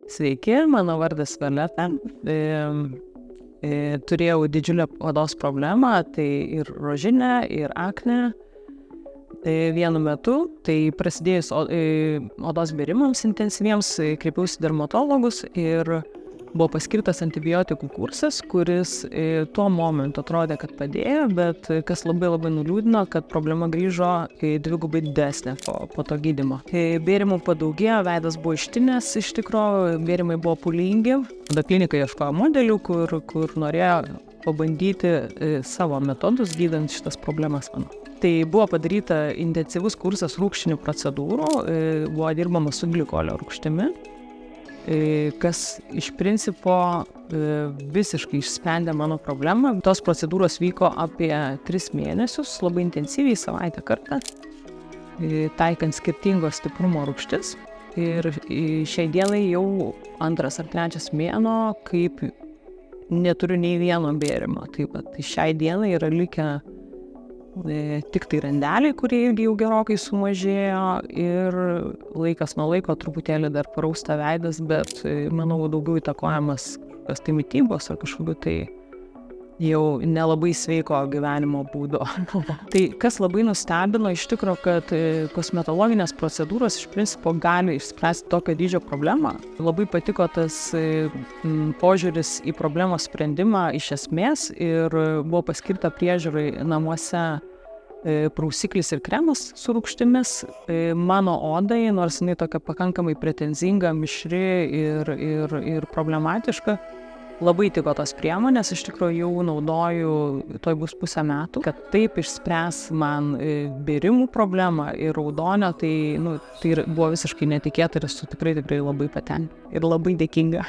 Sveiki, mano vardas Violeta. Turėjau didžiulę odos problemą, tai ir rožinę, ir aknę. Vienu metu, tai prasidėjus odos bėrimams intensyviems, kreipiausi dermatologus ir buvo paskirtas antibiotikų kursas, kuris tuo momentu atrodė, kad padėjo, bet kas labai nuliūdino, kad problema grįžo dvigubai didesnė po to gydymo. Bėrimų padaugėjo, veidas buvo ištinęs, iš tikrųjų, bėrimai buvo pūlingi. Tada klinika ieškojo modelių, kur norėjo pabandyti savo metodus gydant šitas problemas mano. Tai buvo padaryta intensyvus kursas rūgštinių procedūrų, buvo dirbama su glikolio rūgštimi, kas iš principo visiškai išsprendė mano problemą. Tos procedūros vyko apie 3 mėnesius, labai intensyviai, savaitę kartą, taikant skirtingo stiprumo rūgštis. Ir šiai dienai jau 2 ar 3 mėnuo, kaip neturiu nei vieno bėrimo. Tai šiai dienai yra likę tik tai randeliai, kurie irgi jau gerokai sumažėjo, ir laikas nuo laiko truputėlį dar parausta veidas, bet manau daugiau įtakojamas kas tai mitybos ar kažkokiu tai jau nelabai sveiko gyvenimo būdo. Tai kas labai nustebino iš tikro, kad kosmetologinės procedūros iš principo gali išspręsti tokio dydžio problemą. Labai patiko tas požiūris į problemos sprendimą iš esmės ir buvo paskirta priežiūrai namuose prausiklis ir kremas su rūgštimis. Mano odai, nors jinai tokia pakankamai pretenzinga, mišri ir problematiška, labai tiko tos priemonės, iš tikrųjų jau naudoju, toj bus 1,5 metų, kad taip išspręs man bėrimų problemą ir raudonio, tai buvo visiškai netikėta ir esu tikrai labai patenkinta ir labai dėkinga.